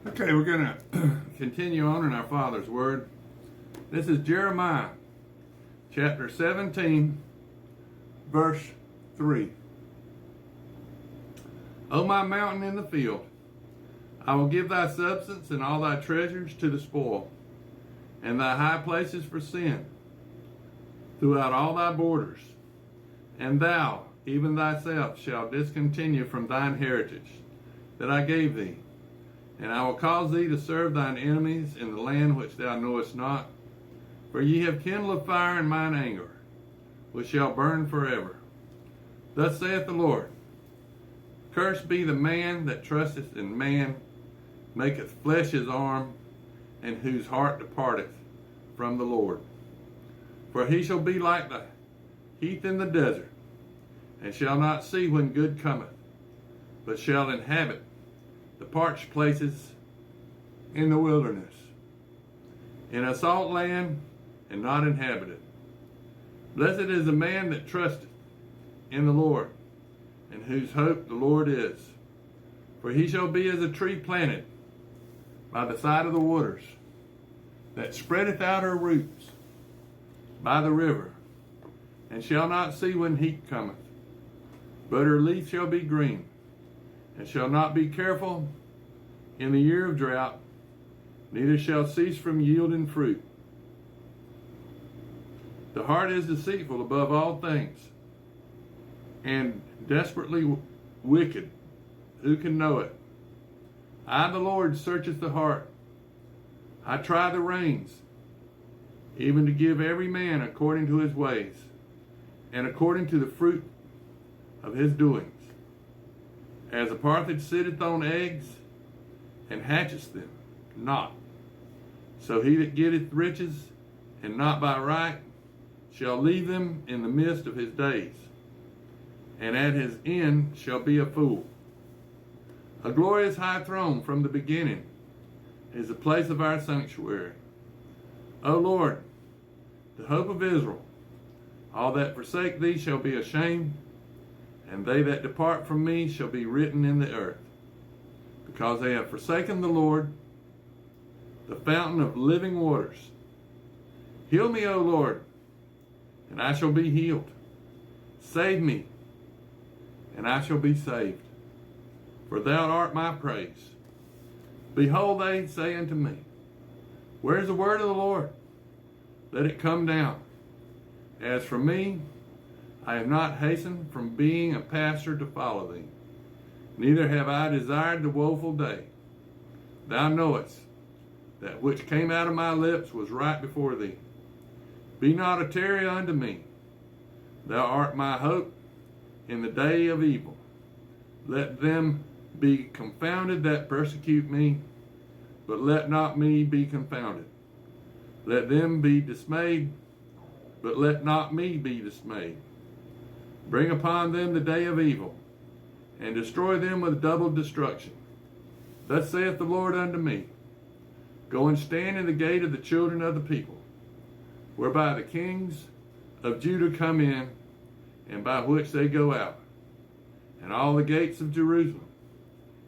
Okay, we're going to continue on in our Father's Word. This is Jeremiah chapter 17, verse 3. O my mountain in the field, I will give thy substance and all thy treasures to the spoil, and thy high places for sin throughout all thy borders. And thou, even thyself, shalt discontinue from thine heritage that I gave thee. And I will cause thee to serve thine enemies in the land which thou knowest not. For ye have kindled a fire in mine anger, which shall burn forever. Thus saith the Lord, Cursed be the man that trusteth in man, maketh flesh his arm, and whose heart departeth from the Lord. For he shall be like the heath in the desert, and shall not see when good cometh, but shall inhabit the parched places in the wilderness, in a salt land and not inhabited. Blessed is the man that trusteth in the Lord, and whose hope the Lord is. For he shall be as a tree planted by the side of the waters, that spreadeth out her roots by the river, and shall not see when heat cometh, but her leaf shall be green, and shall not be careful in the year of drought, neither shall cease from yielding fruit. The heart is deceitful above all things, and desperately wicked. Who can know it? I, the Lord, searcheth the heart. I try the reins, even to give every man according to his ways, and according to the fruit of his doings. As a partridge sitteth on eggs, and hatcheth them not, so he that getteth riches, and not by right, shall leave them in the midst of his days, and at his end shall be a fool. A glorious high throne from the beginning is the place of our sanctuary. O Lord, the hope of Israel, all that forsake thee shall be ashamed, and they that depart from me shall be written in the earth, because they have forsaken the Lord, the fountain of living waters. Heal me, O Lord, and I shall be healed. Save me, and I shall be saved. For thou art my praise. Behold, they say unto me, Where is the word of the Lord? Let it come down. As for me, I have not hastened from being a pastor to follow thee, neither have I desired the woeful day. Thou knowest that which came out of my lips was right before thee. Be not a terror unto me. Thou art my hope in the day of evil. Let them be confounded that persecute me, but let not me be confounded. Let them be dismayed, but let not me be dismayed. Bring upon them the day of evil, and destroy them with double destruction. Thus saith the Lord unto me, Go and stand in the gate of the children of the people, whereby the kings of Judah come in, and by which they go out, and all the gates of Jerusalem,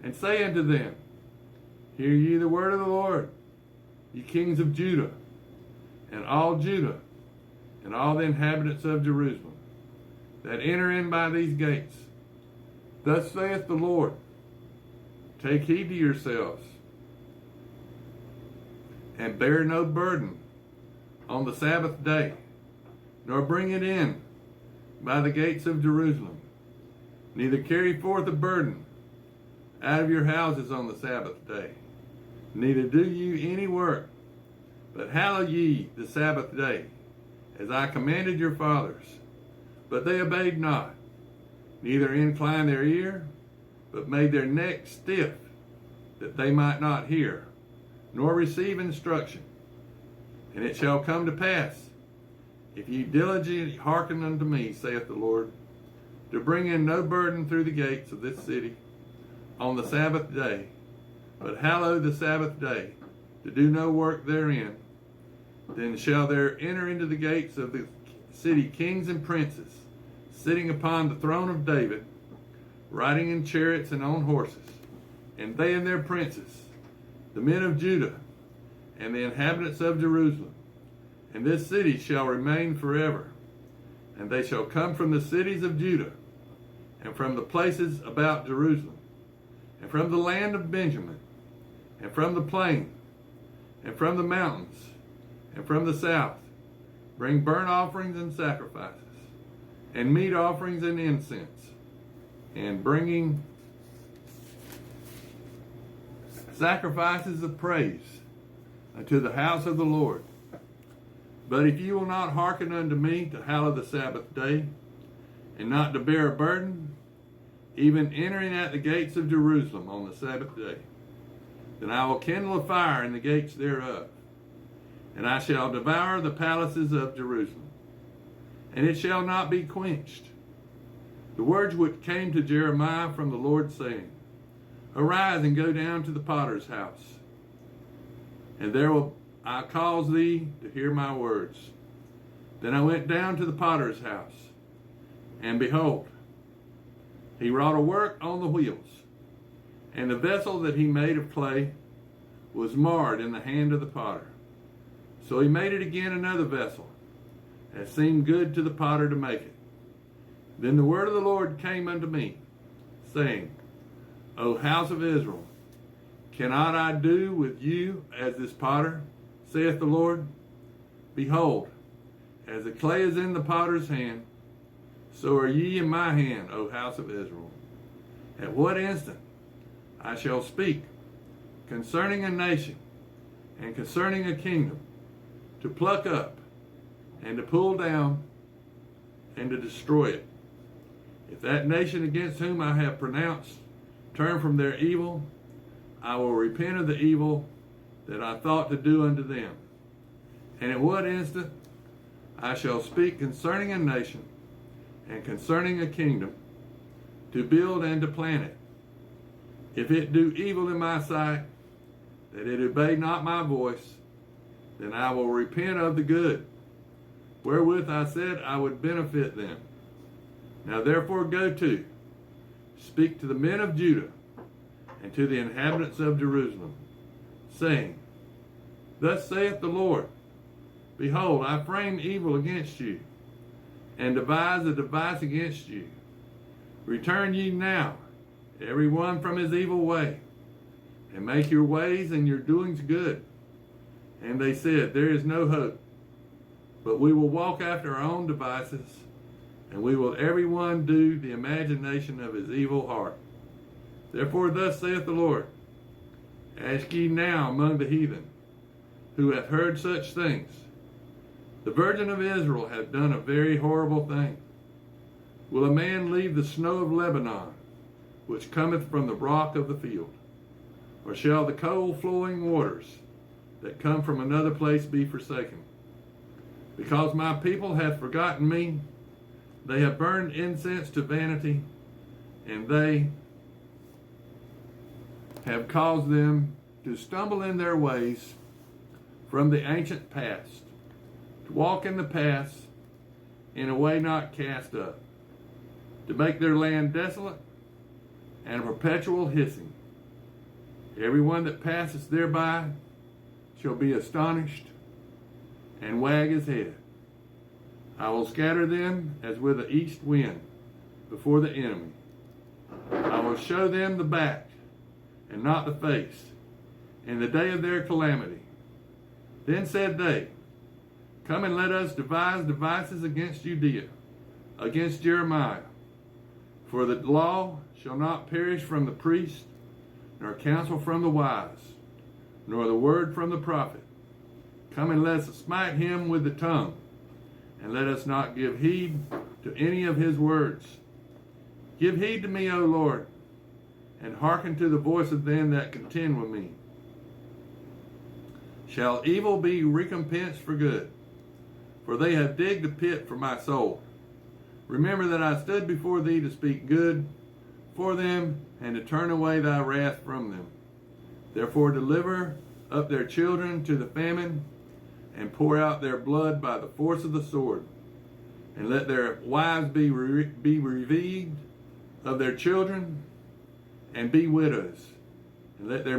and say unto them, Hear ye the word of the Lord, ye kings of Judah, and all Judah, and all the inhabitants of Jerusalem, that enter in by these gates. Thus saith the Lord, Take heed to yourselves, and bear no burden on the Sabbath day, nor bring it in by the gates of Jerusalem. Neither carry forth a burden out of your houses on the Sabbath day. Neither do you any work, but hallow ye the Sabbath day, as I commanded your fathers. But they obeyed not, neither inclined their ear, but made their neck stiff, that they might not hear, nor receive instruction. And it shall come to pass, if ye diligently hearken unto me, saith the Lord, to bring in no burden through the gates of this city on the Sabbath day, but hallow the Sabbath day, to do no work therein, then shall there enter into the gates of the city kings and princes, sitting upon the throne of David, riding in chariots and on horses, and they and their princes, the men of Judah, and the inhabitants of Jerusalem. And this city shall remain forever. And they shall come from the cities of Judah, and from the places about Jerusalem, and from the land of Benjamin, and from the plain, and from the mountains, and from the south, bring burnt offerings and sacrifices, and meat offerings and incense, and bringing sacrifices of praise unto the house of the Lord. But if you will not hearken unto me to hallow the Sabbath day, and not to bear a burden, even entering at the gates of Jerusalem on the Sabbath day, then I will kindle a fire in the gates thereof, and I shall devour the palaces of Jerusalem, and it shall not be quenched. The words which came to Jeremiah from the Lord, saying, Arise and go down to the potter's house, and there will I cause thee to hear my words. Then I went down to the potter's house, and behold, he wrought a work on the wheels, and the vessel that he made of clay was marred in the hand of the potter. So he made it again another vessel, as seemed good to the potter to make it. Then the word of the Lord came unto me, saying, O house of Israel, cannot I do with you as this potter, saith the Lord? Behold, as the clay is in the potter's hand, so are ye in my hand, O house of Israel. At what instant I shall speak concerning a nation and concerning a kingdom, to pluck up and to pull down and to destroy it. If that nation against whom I have pronounced turn from their evil, I will repent of the evil that I thought to do unto them. And at what instant I shall speak concerning a nation and concerning a kingdom, to build and to plant it. If it do evil in my sight, that it obey not my voice, then I will repent of the good, wherewith I said I would benefit them. Now therefore go to, speak to the men of Judah, and to the inhabitants of Jerusalem, saying, Thus saith the Lord, Behold, I frame evil against you, and devise a device against you. Return ye now, every one from his evil way, and make your ways and your doings good. And they said, There is no hope, but we will walk after our own devices, and we will every one do the imagination of his evil heart. Therefore thus saith the Lord, Ask ye now among the heathen, who have heard such things. The virgin of Israel hath done a very horrible thing. Will a man leave the snow of Lebanon, which cometh from the rock of the field? Or shall the cold flowing waters that come from another place be forsaken? Because my people hath forgotten me, they have burned incense to vanity, and they have caused them to stumble in their ways from the ancient past, to walk in the paths in a way not cast up, to make their land desolate and a perpetual hissing. Every one that passeth thereby shall be astonished and wag his head. I will scatter them as with the east wind before the enemy. I will show them the back and not the face in the day of their calamity. Then said they, Come and let us devise devices against Judea, against Jeremiah. For the law shall not perish from the priest, nor counsel from the wise, nor the word from the prophet. Come and let us smite him with the tongue, and let us not give heed to any of his words. Give heed to me, O Lord, and hearken to the voice of them that contend with me. Shall evil be recompensed for good? For they have digged a pit for my soul. Remember that I stood before thee to speak good for them, and to turn away thy wrath from them. Therefore deliver up their children to the famine, and pour out their blood by the force of the sword. And let their wives be bereaved of their children, and be widows. And let their